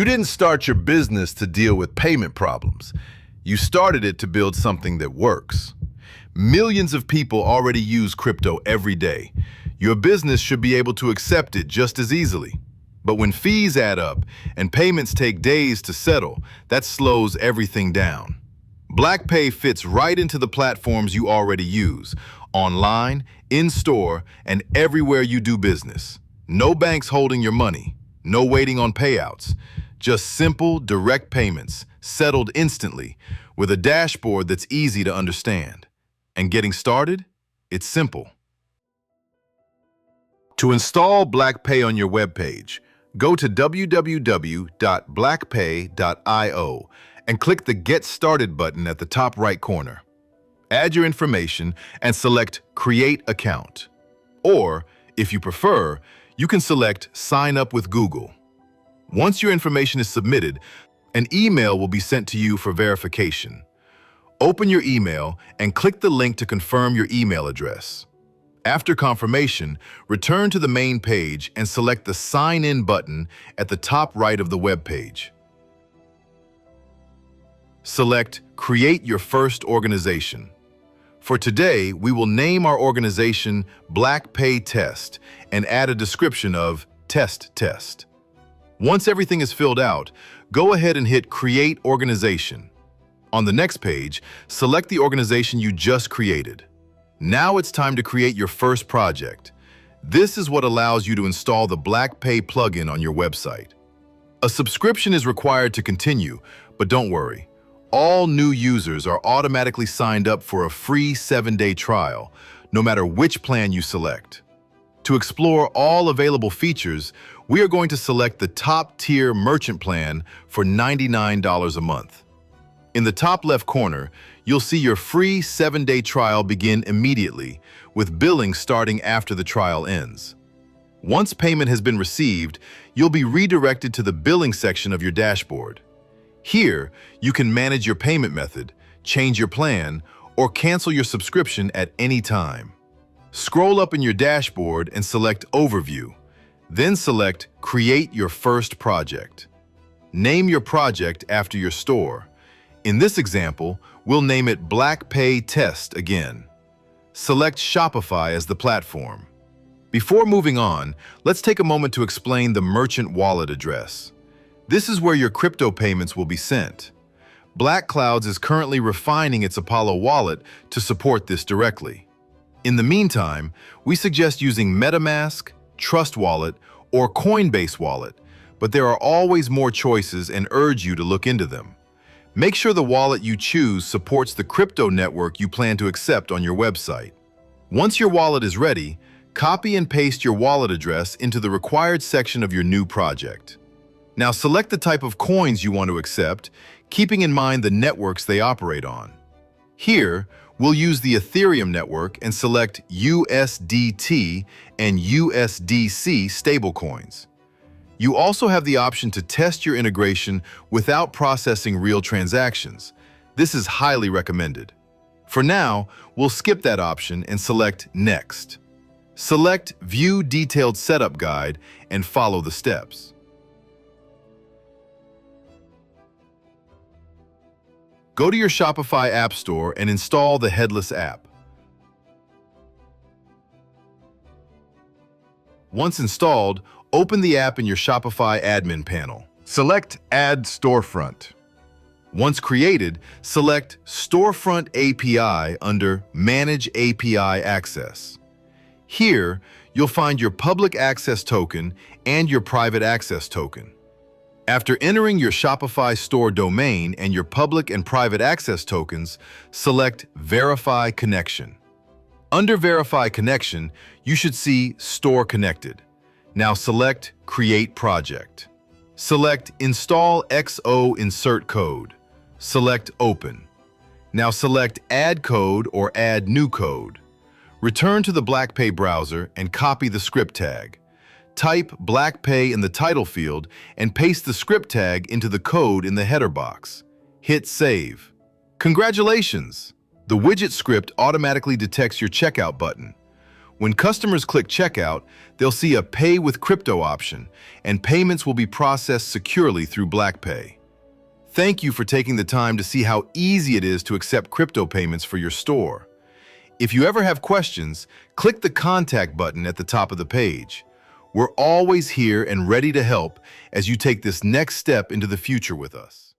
You didn't start your business to deal with payment problems. You started it to build something that works. Millions of people already use crypto every day. Your business should be able to accept it just as easily. But when fees add up and payments take days to settle, that slows everything down. BLAQpay fits right into the platforms you already use, online, in-store, and everywhere you do business. No banks holding your money, no waiting on payouts. Just simple, direct payments, settled instantly, with a dashboard that's easy to understand. And getting started? It's simple. To install BLAQpay on your webpage, go to www.blaqpay.io and click the Get Started button at the top right corner. Add your information and select Create Account. Or, if you prefer, you can select Sign Up with Google. Once your information is submitted, an email will be sent to you for verification. Open your email and click the link to confirm your email address. After confirmation, return to the main page and select the Sign In button at the top right of the web page. Select Create Your First Organization. For today, we will name our organization BLAQpay Test and add a description of Test Test. Once everything is filled out, go ahead and hit Create Organization. On the next page, select the organization you just created. Now it's time to create your first project. This is what allows you to install the BLAQpay plugin on your website. A subscription is required to continue, but don't worry. All new users are automatically signed up for a free 7-day trial, no matter which plan you select. To explore all available features, we are going to select the top-tier merchant plan for $99 a month. In the top left corner, you'll see your free 7-day trial begin immediately, with billing starting after the trial ends. Once payment has been received, you'll be redirected to the billing section of your dashboard. Here, you can manage your payment method, change your plan, or cancel your subscription at any time. Scroll up in your dashboard and select Overview. Then select Create Your First Project. Name your project after your store. In this example, we'll name it BLAQpay Test again. Select Shopify as the platform. Before moving on, let's take a moment to explain the merchant wallet address. This is where your crypto payments will be sent. BlackClouds is currently refining its Apollo wallet to support this directly. In the meantime, we suggest using MetaMask, Trust Wallet, or Coinbase Wallet, but there are always more choices and urge you to look into them. Make sure the wallet you choose supports the crypto network you plan to accept on your website. Once your wallet is ready, copy and paste your wallet address into the required section of your new project. Now select the type of coins you want to accept, keeping in mind the networks they operate on. Here, we'll use the Ethereum network and select USDT and USDC stablecoins. You also have the option to test your integration without processing real transactions. This is highly recommended. For now, we'll skip that option and select Next. Select View Detailed Setup Guide and follow the steps. Go to your Shopify App Store and install the Headless app. Once installed, open the app in your Shopify admin panel. Select Add Storefront. Once created, select Storefront API under Manage API Access. Here, you'll find your public access token and your private access token. After entering your Shopify store domain and your public and private access tokens, select Verify Connection. Under Verify Connection, you should see Store Connected. Now select Create Project. Select Install XO Insert Code. Select Open. Now select Add Code or Add New Code. Return to the BLAQpay browser and copy the script tag. Type BLAQpay in the title field and paste the script tag into the code in the header box. Hit Save. Congratulations! The widget script automatically detects your checkout button. When customers click checkout, they'll see a Pay with Crypto option, and payments will be processed securely through BLAQpay. Thank you for taking the time to see how easy it is to accept crypto payments for your store. If you ever have questions, click the Contact button at the top of the page. We're always here and ready to help as you take this next step into the future with us.